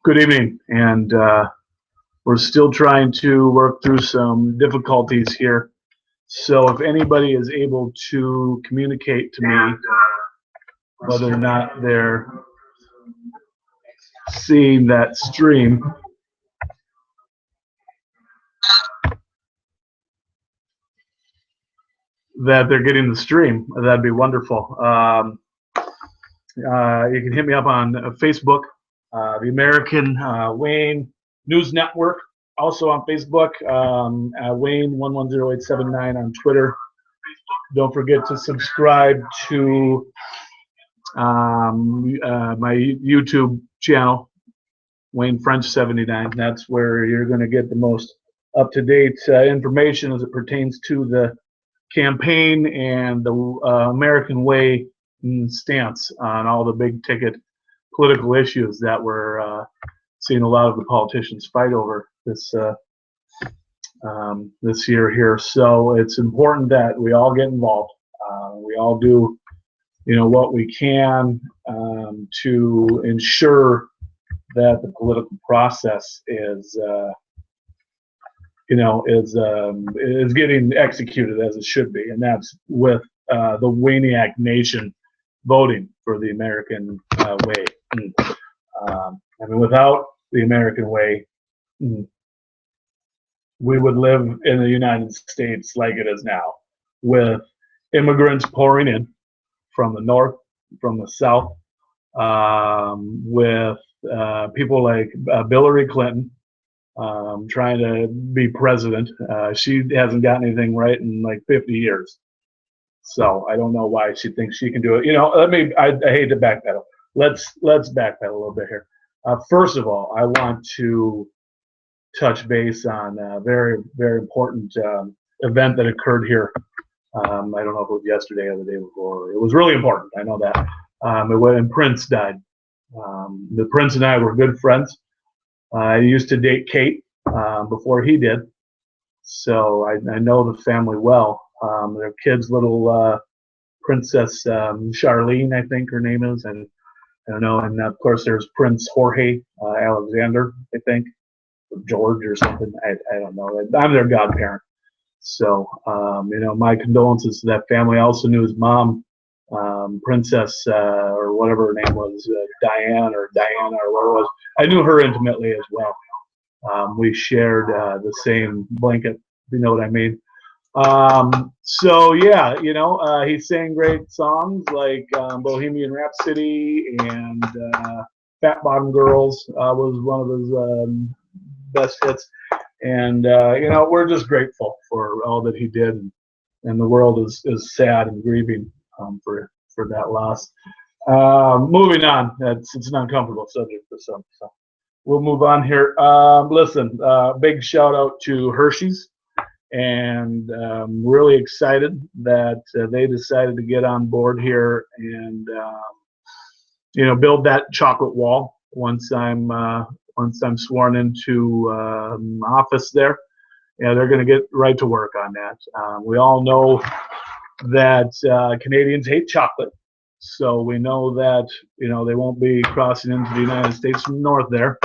Good evening, and we're still trying to work through some difficulties here. So if anybody is able to communicate to me whether or not they're seeing that stream, that they're getting the stream, that'd be wonderful. You can hit me up on Facebook, the American Wayne News Network, also on Facebook, Wayne110879 on Twitter. Don't forget to subscribe to my YouTube channel, Wayne French 79. That's where you're going to get the most up-to-date information as it pertains to the campaign and the American Way stance on all the big ticket political issues that we're seeing a lot of the politicians fight over this year here. So it's important that we all get involved. We all do, what we can to ensure that the political process is getting executed as it should be, and that's with the Wayniac Nation voting for the American way. Without the American way, we would live in the United States like it is now, with immigrants pouring in from the north, from the south, with people like Hillary Clinton trying to be president. She hasn't gotten anything right in like 50 years. So I don't know why she thinks she can do it. I hate to backpedal. Let's backpedal a little bit here. First of all, I want to touch base on a very, very important event that occurred here. I don't know if it was yesterday or the day before. It was really important. I know that. When Prince died. The Prince and I were good friends. I used to date Kate before he did, so I know the family well. Their kids, little Princess Charlene, I think her name is, and I don't know. And of course, there's Prince Jorge Alexander, I think, or George or something. I don't know. I'm their godparent, so my condolences to that family. I also knew his mom, Princess or whatever her name was, Diane or Diana or whatever it was. I knew her intimately as well. We shared the same blanket, if you know what I mean. So yeah, he sang great songs like Bohemian Rhapsody and Fat Bottom Girls was one of his best hits. And we're just grateful for all that he did, and the world is sad and grieving for that loss. Moving on, it's an uncomfortable subject for some, so we'll move on here. Listen, big shout out to Hershey's, and really excited that they decided to get on board here and build that chocolate wall once I'm sworn into office there. Yeah, they're going to get right to work on that. We all know that Canadians hate chocolate, so we know that they won't be crossing into the United States from the north there.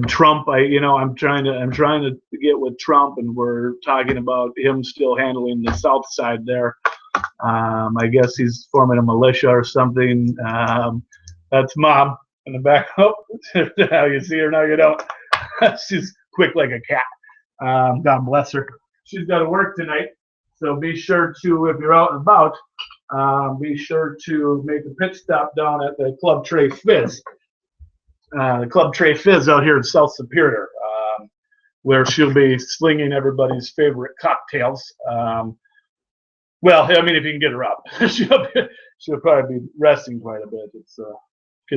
Trump, I'm trying to get with Trump, and we're talking about him still handling the south side there. I guess he's forming a militia or something. That's Mom in the back. Oh, you see her now, you don't. She's quick like a cat. God bless her. She's got to work tonight, so be sure to, if you're out and about, be sure to make a pit stop down at the Club Tre Fizz. The Club Tre Fizz out here in South Superior, where she'll be slinging everybody's favorite cocktails. Well, if you can get her up, she'll probably be resting quite a bit. It's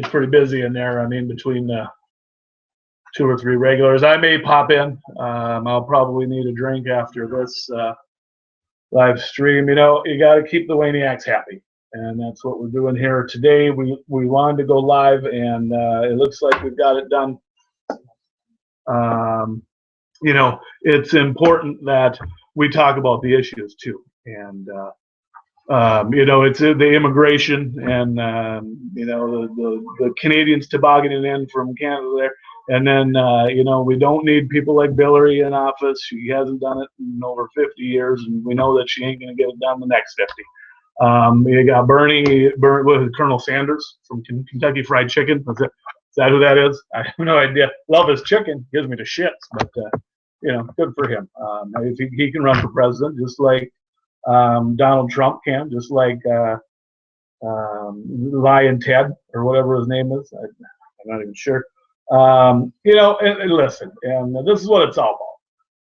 pretty busy in there. Between 2 or 3 regulars, I may pop in. I'll probably need a drink after this live stream. You got to keep the Wayniacs happy, and that's what we're doing here today. We wanted to go live, and it looks like we've got it done. It's important that we talk about the issues too, and You know, it's the immigration and you know the Canadians tobogganing in from Canada there, and then you know we don't need people like Billary in office. She hasn't done it in over 50 years, and we know that she ain't going to get it done the next 50. You got Colonel Sanders from Kentucky Fried Chicken. Is that who that is? I have no idea. Love his chicken. Gives me the shits, but you know, good for him. If he can run for president, just like Donald Trump can, just like Lion Ted or whatever his name is. I'm not even sure. You know, and listen, and this is what it's all about,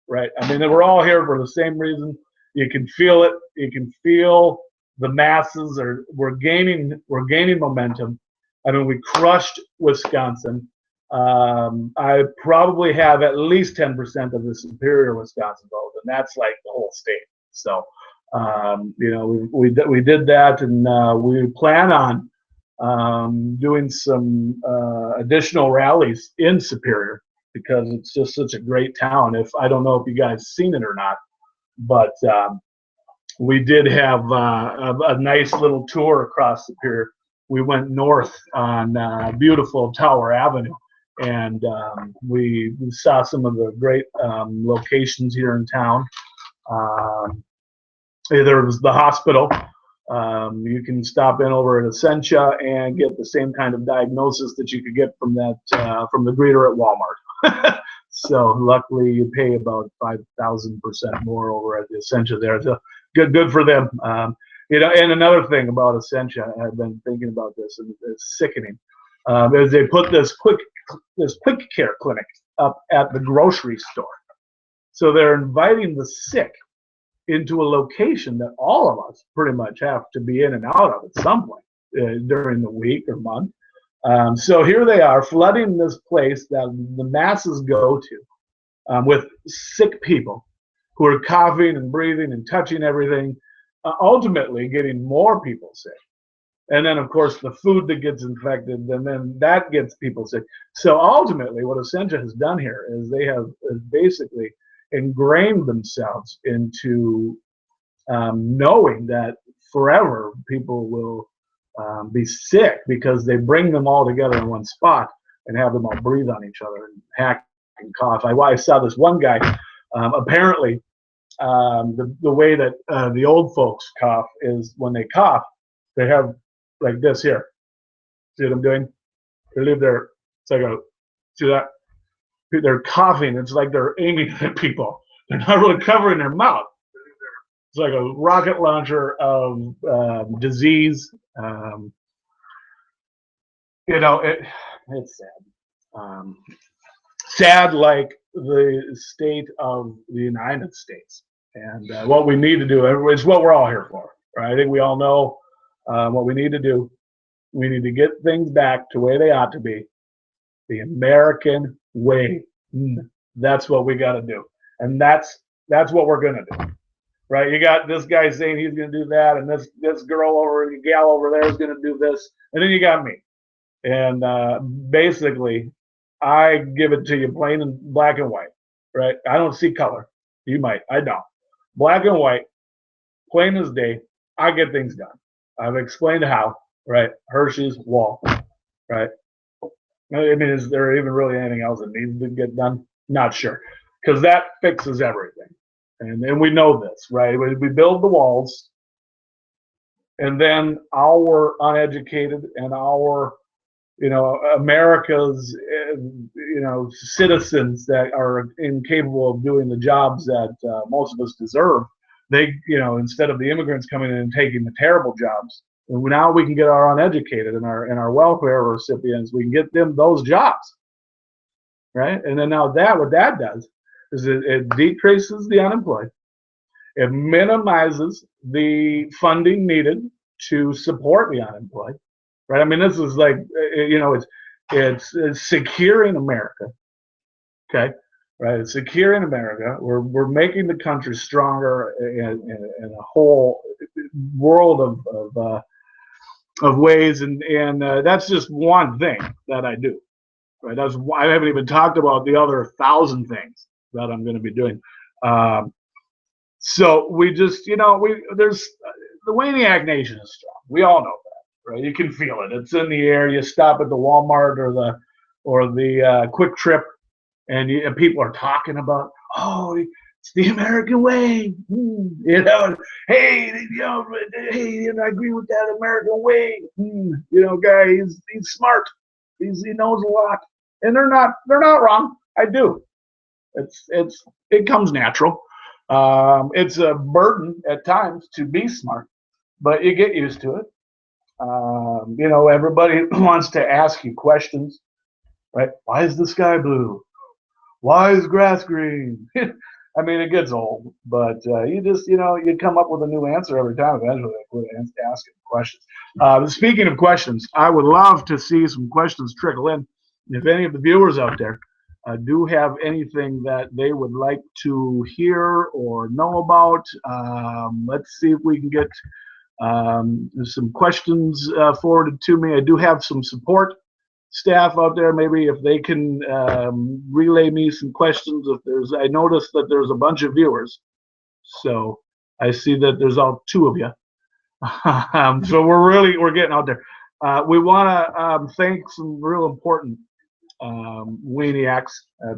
right? I mean, we're all here for the same reason. You can feel it. You can feel the masses we're gaining momentum. I mean, we crushed Wisconsin. I probably have at least 10% of the Superior Wisconsin vote, and that's like the whole state. So, you know, we did that, and we plan on doing some additional rallies in Superior because it's just such a great town. I don't know if you guys seen it or not, but we did have a nice little tour across Superior. We went north on beautiful Tower Avenue, and we saw some of the great locations here in town. There was the hospital. You can stop in over at Essentia and get the same kind of diagnosis that you could get from from the greeter at Walmart. So luckily, you pay about 5,000% more over at the Essentia there. So good for them. You know, and another thing about Essentia, I've been thinking about this, and it's sickening, is they put this quick care clinic up at the grocery store. So they're inviting the sick into a location that all of us pretty much have to be in and out of at some point during the week or month. So here they are flooding this place that the masses go to with sick people who are coughing and breathing and touching everything, ultimately getting more people sick. And then, of course, the food that gets infected, and then that gets people sick. So ultimately, what Essentia has done here is they have basically ingrained themselves into knowing that forever people will be sick because they bring them all together in one spot and have them all breathe on each other and hack and cough. I saw this one guy, apparently the way that the old folks cough is when they cough, they have like this here. See what I'm doing? They leave their, it's like a, see that? They're coughing. It's like they're aiming at people. They're not really covering their mouth. It's like a rocket launcher of disease. You know, it's sad. Sad like the state of the United States. And what we need to do is what we're all here for. Right? I think we all know what we need to do. We need to get things back to where they ought to be. The American way. That's what we got to do, and that's what we're gonna do, right? You got this guy saying he's gonna do that, and this gal over there is gonna do this, and then you got me, and basically, I give it to you plain and black and white, right? I don't see color. You might, I don't. Black and white, plain as day. I get things done. I've explained how, right? Hershey's Wall, right? I mean, is there even really anything else that needs to get done? Not sure, because that fixes everything, and we know this, right? We build the walls, and then our uneducated and our, you know, America's, you know, citizens that are incapable of doing the jobs that most of us deserve. They, you know, instead of the immigrants coming in and taking the terrible jobs. And now we can get our uneducated and our welfare recipients. We can get them those jobs, right? And then now what that does is it decreases the unemployed. It minimizes the funding needed to support the unemployed, right? I mean, this is like, you know, it's securing America, okay? Right, it's securing America. We're making the country stronger in a whole world of ways, and that's just one thing that I do. Right, I haven't even talked about the other 1,000 things that I'm going to be doing. So we just, you know, there's the Waniac Nation is strong. We all know that, right? You can feel it. It's in the air. You stop at the Walmart or the Quick Trip, and people are talking about, oh, it's the American way, you know. Hey, I agree with that American way. Guy, he's smart. He knows a lot, and they're not wrong. I do. It comes natural. It's a burden at times to be smart, but you get used to it. Everybody wants to ask you questions, right? Why is the sky blue? Why is grass green? I mean, it gets old, but you come up with a new answer every time. Eventually, I quit asking questions. Speaking of questions, I would love to see some questions trickle in. If any of the viewers out there do have anything that they would like to hear or know about, let's see if we can get some questions forwarded to me. I do have some support staff out there. Maybe if they can relay me some questions. I noticed that there's a bunch of viewers, so I see that there's all 2 of you. So we're getting out there. We want to thank some real important Waniacs,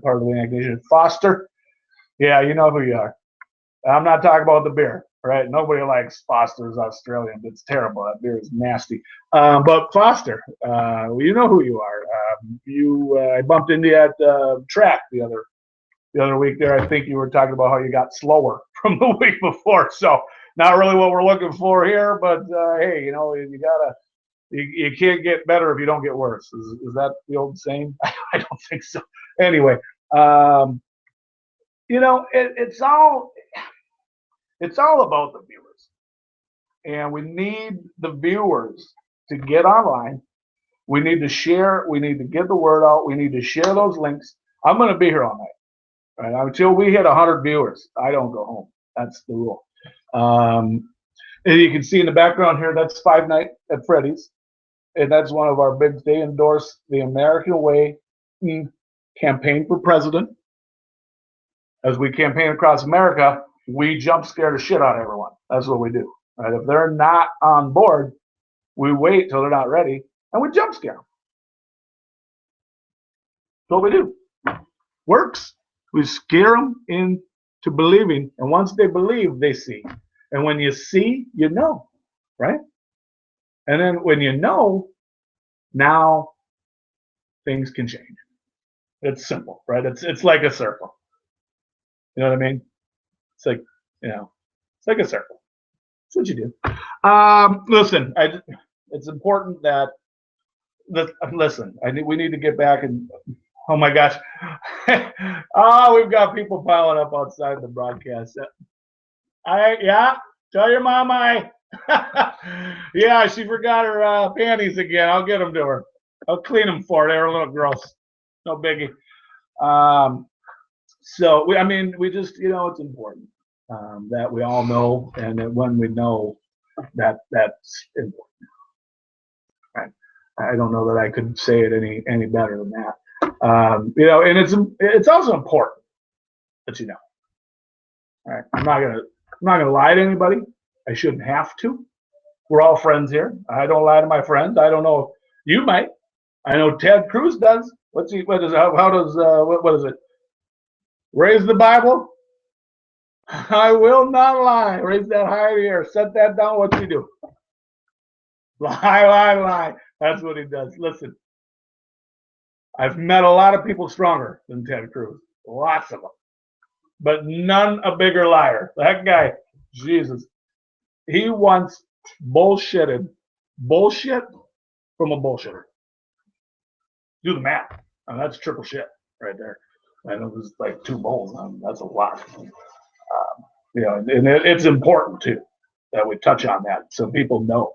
part of the Waniac Nation. Foster, yeah, you know who you are. I'm not talking about the beer, right? Nobody likes Foster's Australian. It's terrible. That beer is nasty. But Foster, you know who you are. I bumped into you at track the other week there. I think you were talking about how you got slower from the week before. So not really what we're looking for here, but hey, you can't get better if you don't get worse. Is that the old saying? I don't think so. Anyway, it's all about the viewers, and we need the viewers to get online. We need to share. We need to get the word out. We need to share those links. I'm going to be here all night, right? Until we hit 100 viewers, I don't go home. That's the rule. And you can see in the background here, that's Five Night at Freddy's, and that's one of our big. They endorse the American Way campaign for president. As we campaign across America, we jump scare the shit out of everyone. That's what we do. Right? If they're not on board, we wait till they're not ready, and we jump scare them. That's what we do. Works. We scare them into believing, and once they believe, they see. And when you see, you know, right? And then when you know, now things can change. It's simple, right? It's like a circle. You know what I mean? It's like, it's like a circle. That's what you do. Listen, it's important that, listen, we need to get back and, oh my gosh. We've got people piling up outside the broadcast. Tell your mama yeah, she forgot her panties again. I'll get them to her. I'll clean them for her. They're a little gross. No biggie. So we just, it's important that we all know, and that when we know that's important. Right? I don't know that I could say it any better than that. And it's also important that you know. All right? I'm not gonna lie to anybody. I shouldn't have to. We're all friends here. I don't lie to my friends. I don't know. You might. I know Ted Cruz does. What is it? Raise the Bible. I will not lie. Raise that high in the air. Set that down. What's he do? Lie. That's what he does. Listen, I've met a lot of people stronger than Ted Cruz. Lots of them. But none a bigger liar. That guy, Jesus. He once bullshitted bullshit from a bullshitter. Do the math. That's triple shit right there. I know there's like 2 bowls. That's a lot. And it's important too that we touch on that so people know.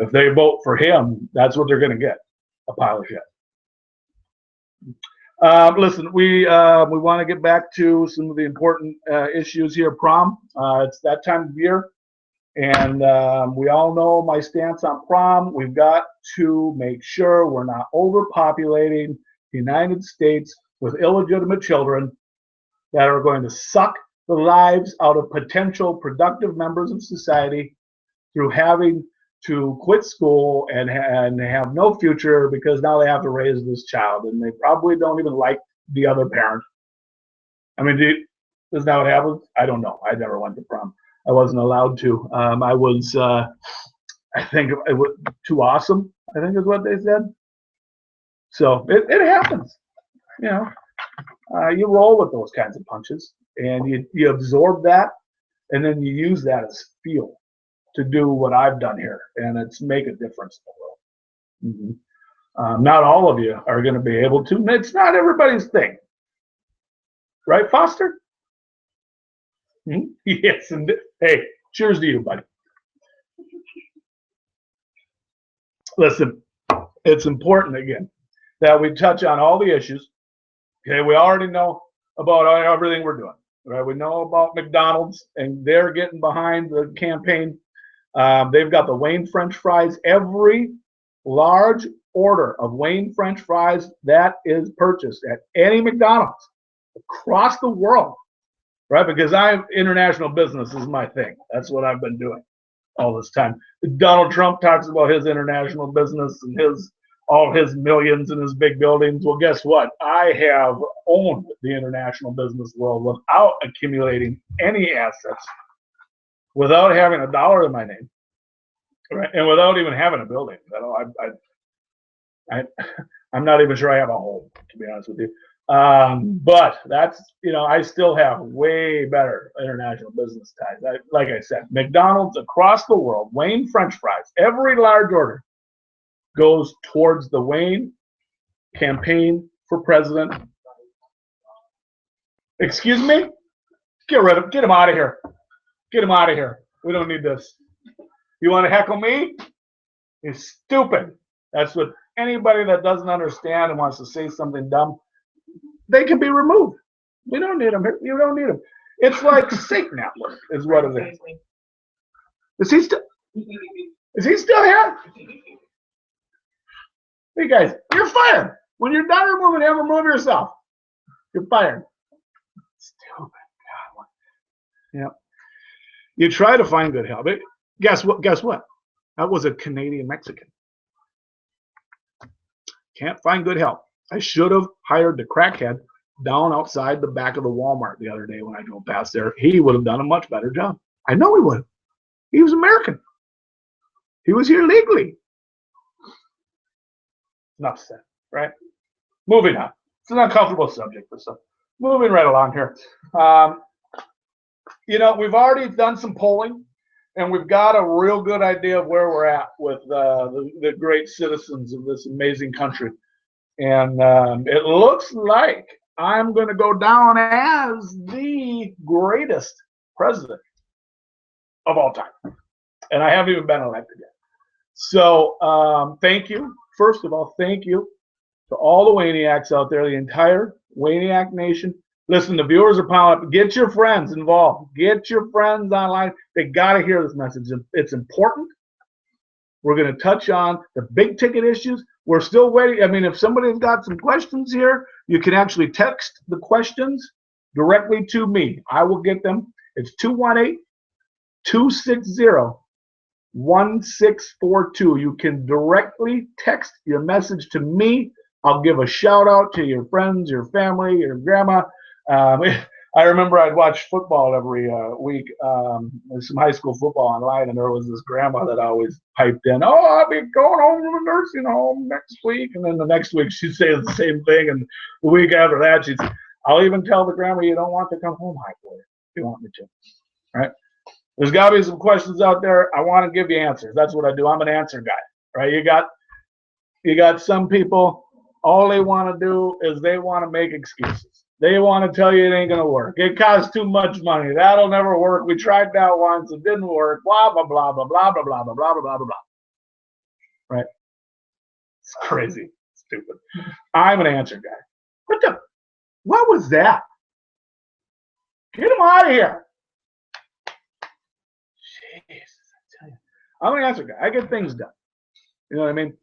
If they vote for him, that's what they're going to get, a pile of shit. Listen, we want to get back to some of the important issues here. Prom, it's that time of year, and we all know my stance on prom. We've got to make sure we're not overpopulating the United States with illegitimate children that are going to suck the lives out of potential productive members of society through having to quit school and have no future because now they have to raise this child, and they probably don't even like the other parent. I mean, isn't that what happens? I don't know. I never went to prom. I wasn't allowed to. I was, I think it was too awesome, I think is what they said. So it happens, you know. You roll with those kinds of punches, and you absorb that, and then you use that as fuel to do what I've done here, and it's make a difference in the world. Not all of you are going to be able to. It's not everybody's thing. Right, Foster? Yes, and hey, cheers to you, buddy. Listen, it's important, again, that we touch on all the issues. Okay, we already know about everything we're doing. Right? We know about McDonald's, and they're getting behind the campaign. They've got the Wayne French fries. Every large order of Wayne French fries that is purchased at any McDonald's across the world, right? Because international business is my thing. That's what I've been doing all this time. Donald Trump talks about his international business and all his millions and his big buildings. Well, guess what? I have owned the international business world without accumulating any assets, without having a dollar in my name, right? And without even having a building. I'm not even sure I have a home, to be honest with you. But that's, I still have way better international business ties. Like I said, McDonald's across the world, Wayne French fries, every large order goes towards the Wayne campaign for president. Excuse me? Get him out of here. Get him out of here. We don't need this. You want to heckle me? You're stupid. That's what anybody that doesn't understand and wants to say something dumb, they can be removed. We don't need them here. You don't need them. It's like Satan at work is what it is. Is he still here? Hey guys, you're fired. When you're done removing him, remove yourself. You're fired. Stupid. God. Yeah. You try to find good help. Guess what? That was a Canadian Mexican. Can't find good help. I should have hired the crackhead down outside the back of the Walmart the other day when I drove past there. He would have done a much better job. I know he would have. He was American. He was here legally. Enough said, right? Moving on. It's an uncomfortable subject for some. Moving right along here. We've already done some polling, and we've got a real good idea of where we're at with the great citizens of this amazing country. And it looks like I'm going to go down as the greatest president of all time. And I haven't even been elected yet. So thank you. First of all, thank you to all the Wayniacs out there, the entire Wayniac Nation. Listen, the viewers are piling up. Get your friends involved. Get your friends online. They got to hear this message. It's important. We're going to touch on the big ticket issues. We're still waiting. I mean, if somebody's got some questions here, you can actually text the questions directly to me. I will get them. It's 218-260-1642. You can directly text your message to me. I'll give a shout out to your friends, your family, your grandma. I remember I'd watch football every week, some high school football online, and there was this grandma that always piped in, "Oh, I'll be going home to the nursing home next week." And then the next week she'd say the same thing, and the week after that she'd say, "I'll even tell the grandma you don't want to come home high for you if you want me to." Right? There's got to be some questions out there. I want to give you answers. That's what I do. I'm an answer guy. Right? You got some people, all they want to do is they want to make excuses. They want to tell you it ain't going to work. It costs too much money. That'll never work. We tried that once. It didn't work. Blah, blah, blah, blah, blah, blah, blah, blah, blah, blah, blah, blah. Right? It's crazy. Stupid. I'm an answer guy. What was that? Get him out of here. Jesus, I tell you. I'm an answer guy. I get things done. You know what I mean?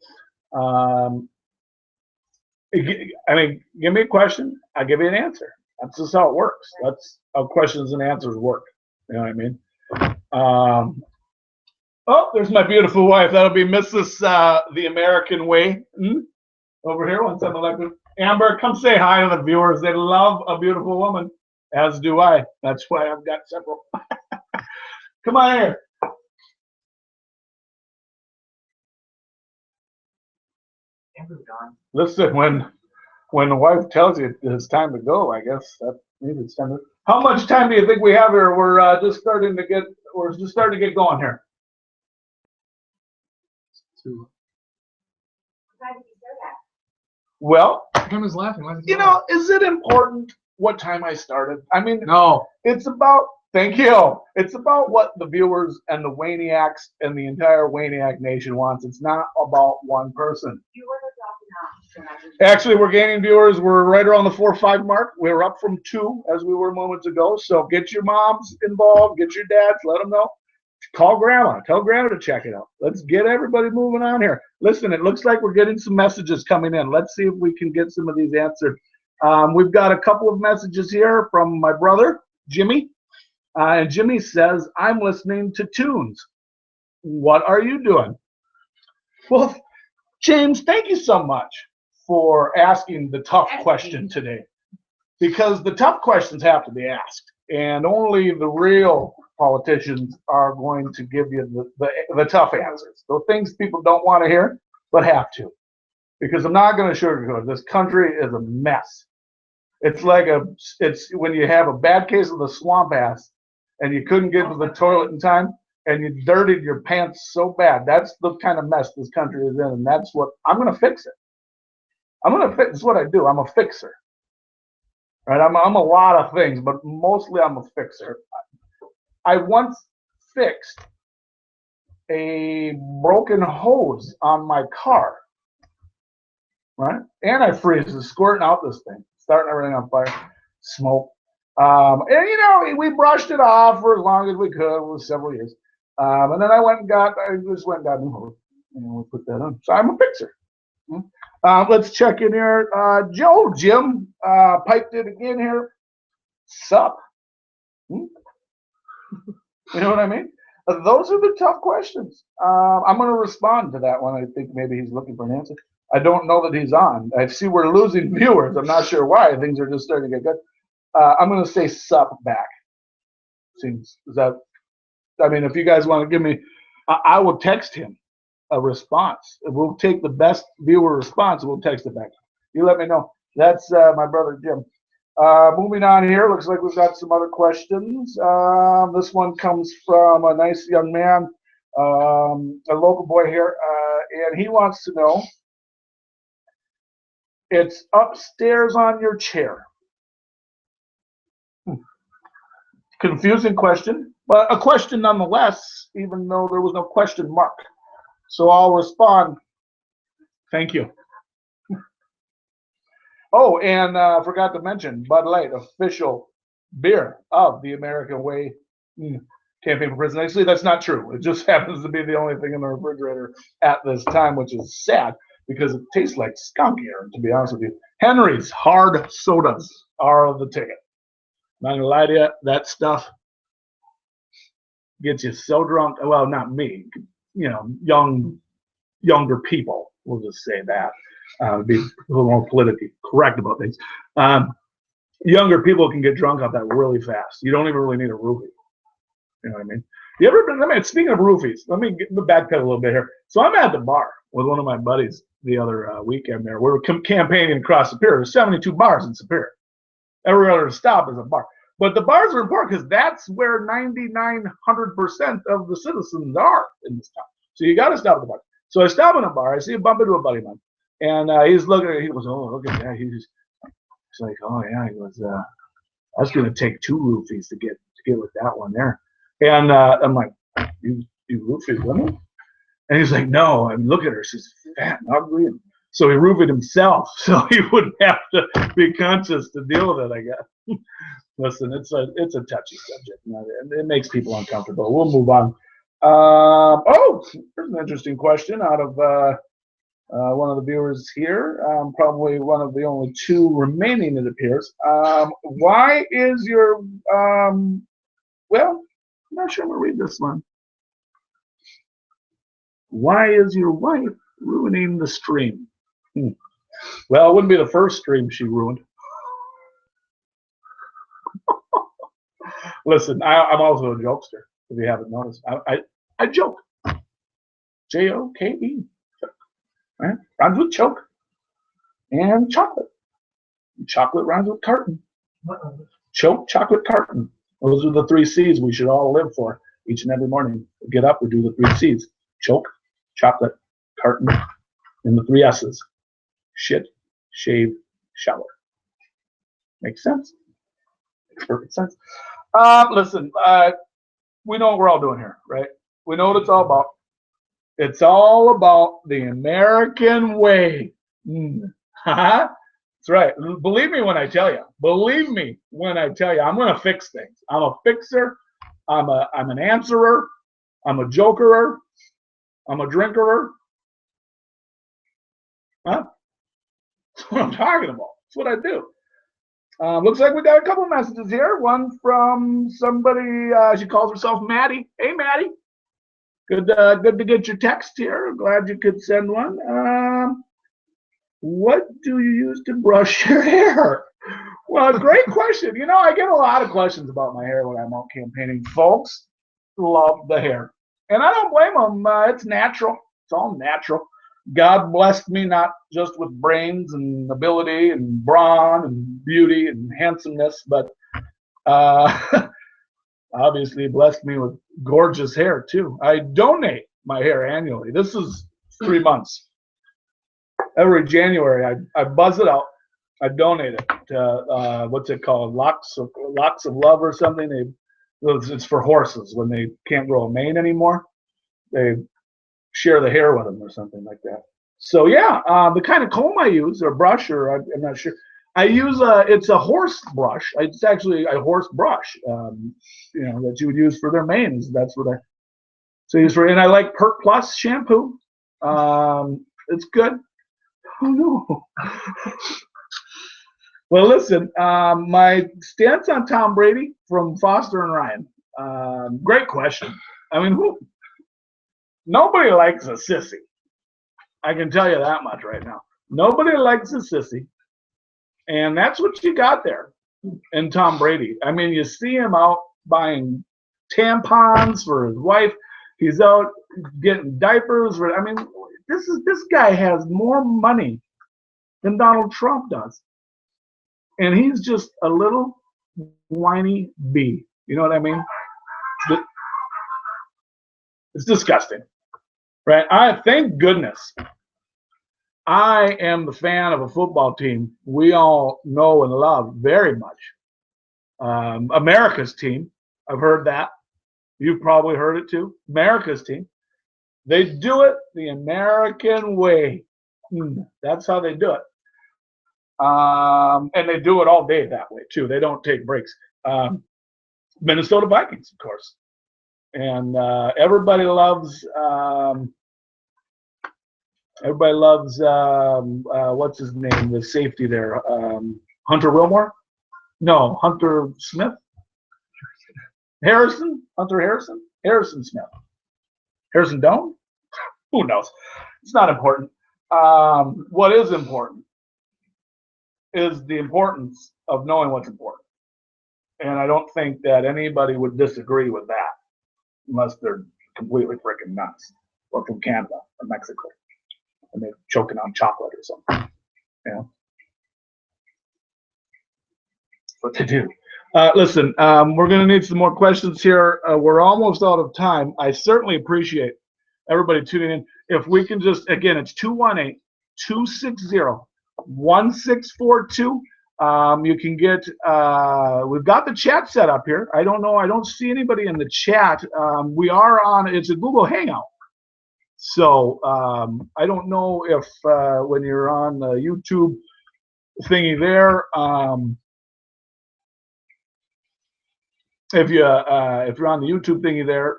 Give me a question, I'll give you an answer. That's just how it works. That's how questions and answers work. You know what I mean? Oh, there's my beautiful wife. That'll be Mrs. The American Way. Over here, one time like Amber, come say hi to the viewers. They love a beautiful woman, as do I. That's why I've got several. Come on here. Amber's gone. Listen, when the wife tells you it's time to go, I guess that means it's time to. How much time do you think we have here? We're just starting to get going here. Well, Kim is laughing. Is it important what time I started? I mean, no. It's about, thank you. It's about what the viewers and the Waniacs and the entire Waniac Nation wants. It's not about one person. Actually, we're gaining viewers. We're right around the 4 or 5 mark. We're up from 2 as we were moments ago. So get your moms involved, get your dads, let them know. Call grandma. Tell grandma to check it out. Let's get everybody moving on here. Listen, it looks like we're getting some messages coming in. Let's see if we can get some of these answered. We've got a couple of messages here from my brother, Jimmy. And Jimmy says, I'm listening to tunes. What are you doing? Well, James, thank you so much for asking the tough question today. Because the tough questions have to be asked. And only the real politicians are going to give you the tough answers. The things people don't want to hear, but have to. Because I'm not going to sugarcoat it. This country is a mess. It's like it's when you have a bad case of the swamp ass and you couldn't get to the toilet in time and you dirtied your pants so bad. That's the kind of mess this country is in, and that's what I'm going to fix it. I'm going to fix. It's what I do. I'm a fixer. Right? I'm a lot of things, but mostly I'm a fixer. I once fixed a broken hose on my car. Right? Antifreeze is squirting out this thing, starting everything on fire, smoke. And we brushed it off for as long as we could. It was several years. And then I just went and got a new hose. And we put that on. So I'm a fixer. Let's check in here. Jim piped it again here. Sup? You know what I mean? Those are the tough questions. I'm going to respond to that one. I think maybe he's looking for an answer. I don't know that he's on. I see we're losing viewers. I'm not sure why. Things are just starting to get good. I'm going to say sup back. If you guys want to give me, I will text him a response. We'll take the best viewer response and we'll text it back. You let me know. That's my brother Jim. Moving on here, looks like we've got some other questions. This one comes from a nice young man, a local boy here, and he wants to know, it's upstairs on your chair. Confusing question, but a question nonetheless, even though there was no question mark. So I'll respond, thank you. Oh, and forgot to mention, Bud Light, official beer of the American Way campaign for president. Actually, that's not true. It just happens to be the only thing in the refrigerator at this time, which is sad because it tastes like skunk air, to be honest with you. Henry's hard sodas are the ticket. Not gonna lie to you, that stuff gets you so drunk. Well, not me. Younger people. We'll just say that. Be a little more politically correct about things. Younger people can get drunk off that really fast. You don't even really need a roofie. You know what I mean? You ever been? Speaking of roofies, let me backpedal a little bit here. So I'm at the bar with one of my buddies the other weekend. There, we were campaigning across Superior. There's 72 bars in Superior. Every other stop is a bar. But the bars are important because that's where 9900% of the citizens are in this town. So you got to stop at the bar. So I stop in a bar. I see a bump into a buddy of mine. And he's looking at it. He goes, oh, look at that. He's like, oh, yeah. He goes, I was going to take 2 roofies to get with that one there. And I'm like, you roofied women? And he's like, no. And look at her. She's fat and ugly. And so he roofied himself so he wouldn't have to be conscious to deal with it, I guess. Listen, it's a touchy subject. It makes people uncomfortable. We'll move on. Here's an interesting question out of one of the viewers here, probably one of the only 2 remaining, it appears. Why is your, well, I'm not sure I'm going to read this one. Why is your wife ruining the stream? Well, it wouldn't be the first stream she ruined. Listen, I'm also a jokester, if you haven't noticed. I joke. Joke. Right? Rhymes with choke. And chocolate. Chocolate rhymes with carton. Choke, chocolate, carton. Those are the 3 C's we should all live for each and every morning. We get up, we do the 3 C's. Choke, chocolate, carton, and the 3 S's. Shit, shave, shower. Makes sense? Makes perfect sense. Listen, we know what we're all doing here, right? We know what it's all about. It's all about the American way. That's right. Believe me when I tell you. Believe me when I tell you. I'm going to fix things. I'm a fixer. I'm an answerer. I'm a jokerer. I'm a drinkerer. Huh? That's what I'm talking about. That's what I do. Looks like we got a couple messages here. One from somebody. She calls herself Maddie. Hey, Maddie. Good to get your text here. Glad you could send one. What do you use to brush your hair? Well, great question. You know, I get a lot of questions about my hair when I'm out campaigning. Folks love the hair. And I don't blame them. It's natural. It's all natural. God blessed me not just with brains and ability and brawn and beauty and handsomeness, but obviously blessed me with gorgeous hair too. I donate my hair annually. This is 3 months. Every January, I buzz it out. I donate it to what's it called, locks of love or something. It's for horses when they can't grow a mane anymore. They share the hair with them or something like that. So yeah, the kind of comb I use or brush, or I'm not sure. I use it's a horse brush. It's actually a horse brush, that you would use for their manes. That's what I use for. And I like Pert Plus shampoo. It's good. Oh no. Well, listen, my stance on Tom Brady from Foster and Ryan. Great question. I mean, nobody likes a sissy. I can tell you that much right now. Nobody likes a sissy. And that's what you got there in Tom Brady. I mean, you see him out buying tampons for his wife. He's out getting diapers. This guy has more money than Donald Trump does. And he's just a little whiny bee. You know what I mean? It's disgusting. Right? Thank goodness I am the fan of a football team we all know and love very much. America's team. I've heard that. You've probably heard it too. America's team. They do it the American way. That's how they do it. And they do it all day that way too. They don't take breaks. Minnesota Vikings, of course. And everybody loves what's his name, the safety there, Hunter Wilmore? No, Hunter Smith? Harrison? Hunter Harrison? Harrison Smith. Harrison Doan? Who knows? It's not important. What is important is the importance of knowing what's important. And I don't think that anybody would disagree with that unless they're completely freaking nuts, or from Canada or Mexico, and they're choking on chocolate or something. You know? That's what they do. Listen, we're going to need some more questions here. We're almost out of time. I certainly appreciate everybody tuning in. If we can just, again, it's 218-260-1642. You can get, we've got the chat set up here. I don't know. I don't see anybody in the chat. We are on, it's a Google Hangout. So I don't know if when you're on the YouTube thingy there, if you're on the YouTube thingy there,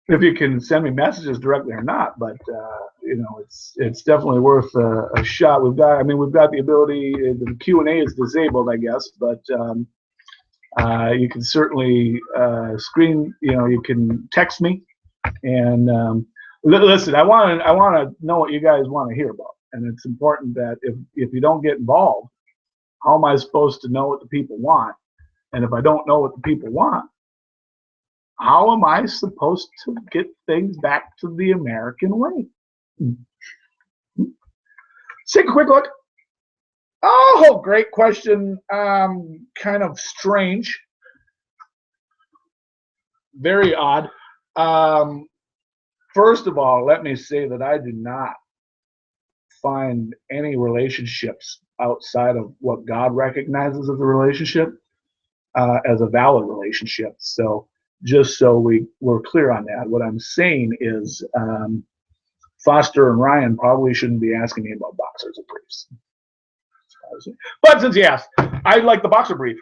if you can send me messages directly or not, but it's definitely worth a shot. We've got the ability. The Q&A is disabled, I guess, but You can certainly you can text me. And listen, I want to know what you guys want to hear about. And it's important that if you don't get involved, how am I supposed to know what the people want? And if I don't know what the people want, how am I supposed to get things back to the American way? Let's take a quick look. Oh, great question. Kind of strange. Very odd. First of all, let me say that I do not find any relationships outside of what God recognizes as a relationship as a valid relationship. So just so we're clear on that, what I'm saying is Foster and Ryan probably shouldn't be asking me about boxers and briefs. But since you asked, I like the boxer brief.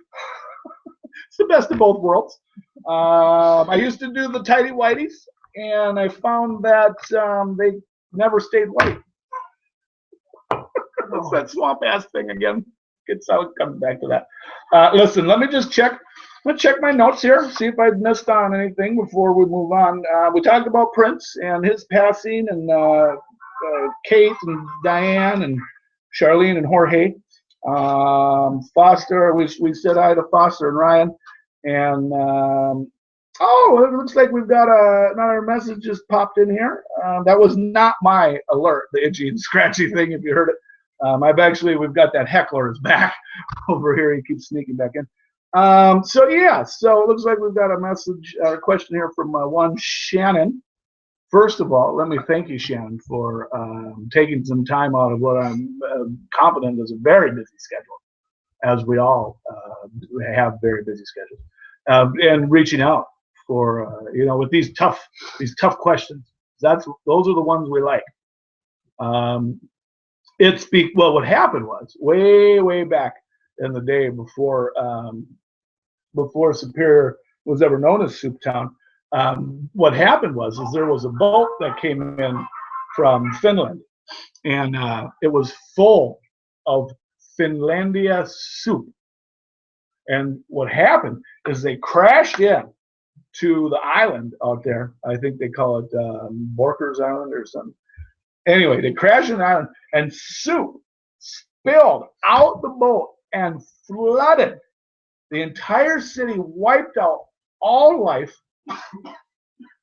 It's the best of both worlds. I used to do the tighty whities, and I found that they never stayed white. It's that swamp ass thing again. It's how it comes back to that. Listen, let me just check. Let's check my notes here, see if I missed on anything before we move on. We talked about Prince and his passing, and Kate and Diane and Charlene and Jorge. Foster, we said hi to Foster and Ryan. And it looks like we've got another message just popped in here. That was not my alert, the itchy and scratchy thing, if you heard it. We've got that heckler is back over here. He keeps sneaking back in. So it looks like we've got a message, a question here from one Shannon. First of all, let me thank you, Shannon, for taking some time out of what I'm confident is a very busy schedule, as we all have very busy schedules, and reaching out for with these tough questions. Those are the ones we like. What happened was way back in the day before Superior was ever known as Souptown. What happened was there was a boat that came in from Finland, and it was full of Finlandia soup. And what happened is they crashed in to the island out there. I think they call it Borkers Island or something. Anyway, they crashed in the island, and soup spilled out the boat and flooded the entire city, wiped out all life,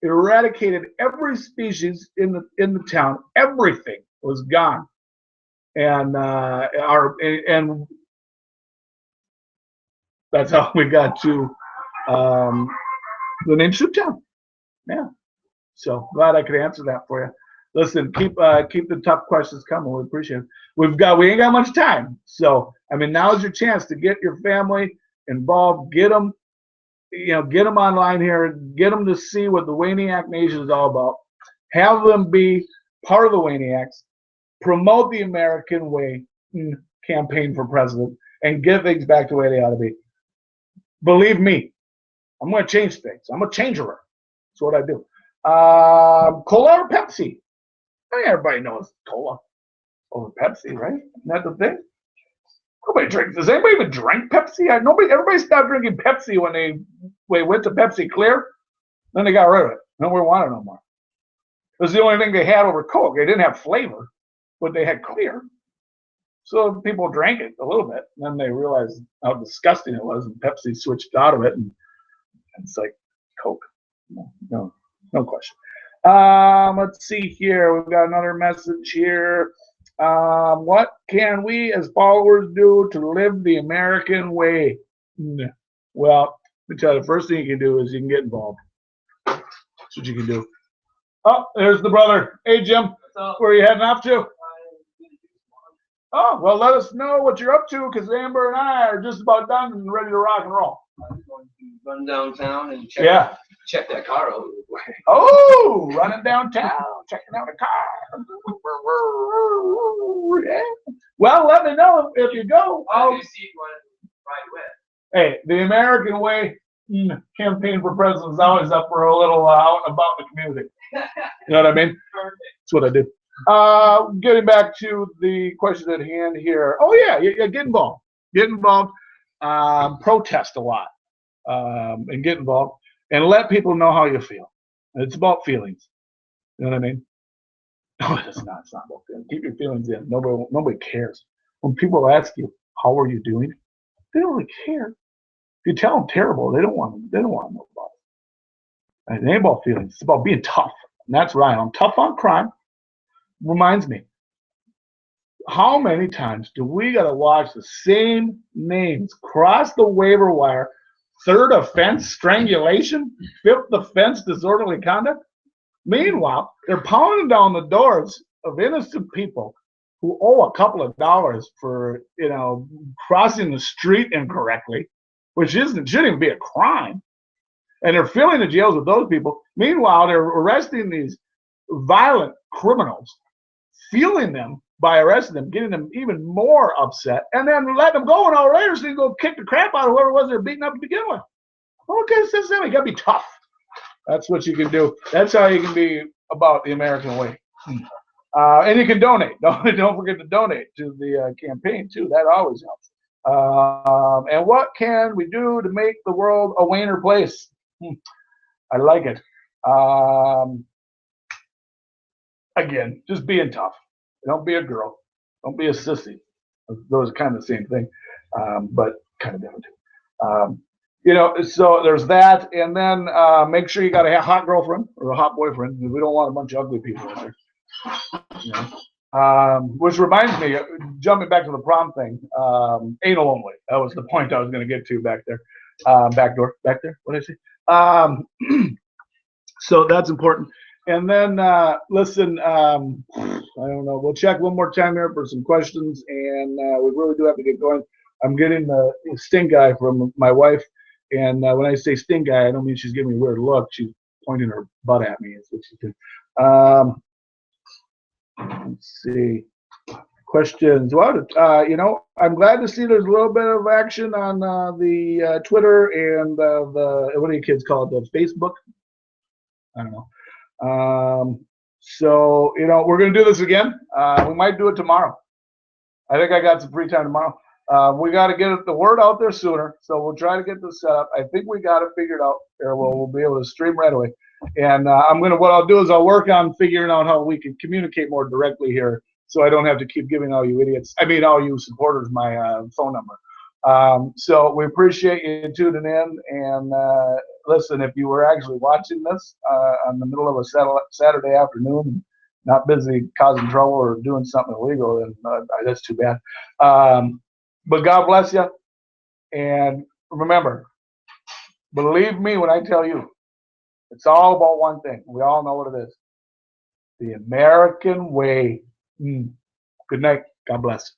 eradicated every species in the town. Everything was gone, and that's how we got to the name Souptown. Yeah. So glad I could answer that for you. Listen, keep the tough questions coming. We appreciate it. We ain't got much time. So now's your chance to get your family involved. Get them online here. Get them to see what the Waniac Nation is all about. Have them be part of the Waniacs. Promote the American way. Campaign for president and get things back to the way they ought to be. Believe me, I'm going to change things. I'm a changerer. That's what I do. Cola or Pepsi? I think everybody knows cola over Pepsi, right? Isn't that the thing? Nobody drinks. Does anybody even drink Pepsi? Everybody stopped drinking Pepsi when they went to Pepsi Clear. Then they got rid of it. Nobody wanted it no more. It was the only thing they had over Coke. They didn't have flavor, but they had clear. So people drank it a little bit. And then they realized how disgusting it was, and Pepsi switched out of it. And it's like Coke. No question. Let's see here. We've got another message here. What can we as followers do to live the American way? Well, let me tell you, the first thing you can do is you can get involved. That's what you can do. Oh, there's the brother. Hey, Jim. Where are you heading off to? Oh, well, let us know what you're up to, because Amber and I are just about done and ready to rock and roll. I'm going to run downtown and check that car out. Oh, running downtown, checking out a car. Yeah. Well, let me know if you go. I'll see you right with. Hey, the American way campaign for president is always up for a little out and about the community. You know what I mean? Perfect. That's what I do. Getting back to the question at hand here. Oh yeah, get involved. Get involved. Protest a lot. and get involved and let people know how you feel. It's about feelings. You know what I mean? No, it's not. It's not about feelings. Keep your feelings in. Nobody cares. When people ask you, "How are you doing?" They don't really care. If you tell them terrible, they don't want to know about it. It ain't about feelings. It's about being tough. And that's right. I'm tough on crime. Reminds me, how many times do we got to watch the same names cross the waiver wire? Third offense, strangulation. Fifth offense, disorderly conduct. Meanwhile, they're pounding down the doors of innocent people who owe a couple of dollars for, crossing the street incorrectly, which shouldn't even be a crime. And they're filling the jails with those people. Meanwhile, they're arresting these violent criminals, fueling them by arresting them, getting them even more upset, and then letting them go an hour later so they can go kick the crap out of whoever it was they're beating up to begin with. Okay, so you got to be tough. That's what you can do. That's how you can be about the American way. And you can donate. Don't forget to donate to the campaign, too. That always helps. And what can we do to make the world a Wayner place? I like it. Again, just being tough. Don't be a girl. Don't be a sissy. Those are kind of the same thing, but kind of different, too. So there's that, and then make sure you got a hot girlfriend or a hot boyfriend. We don't want a bunch of ugly people in there. Which reminds me, jumping back to the prom thing, anal only. That was the point I was going to get to back there. Back there. What did I say? So that's important. And then, listen, I don't know. We'll check one more time here for some questions, and we really do have to get going. I'm getting the stink eye from my wife. And when I say stink eye, I don't mean she's giving me a weird look. She's pointing her butt at me. Is what she's doing. Let's see. Questions. Well, I'm glad to see there's a little bit of action on the Twitter and the, what do you kids call it, the Facebook? I don't know. So, we're going to do this again. We might do it tomorrow. I think I got some free time tomorrow. We got to get the word out there sooner, so we'll try to get this set up. I think we got it figured out. Or we'll be able to stream right away. And what I'll do is I'll work on figuring out how we can communicate more directly here, so I don't have to keep giving all you supporters my phone number. So we appreciate you tuning in. And listen, if you were actually watching this in the middle of a Saturday afternoon, not busy causing trouble or doing something illegal, then that's too bad. But God bless you. And remember, believe me when I tell you, it's all about one thing. We all know what it is. The American way. Good night. God bless.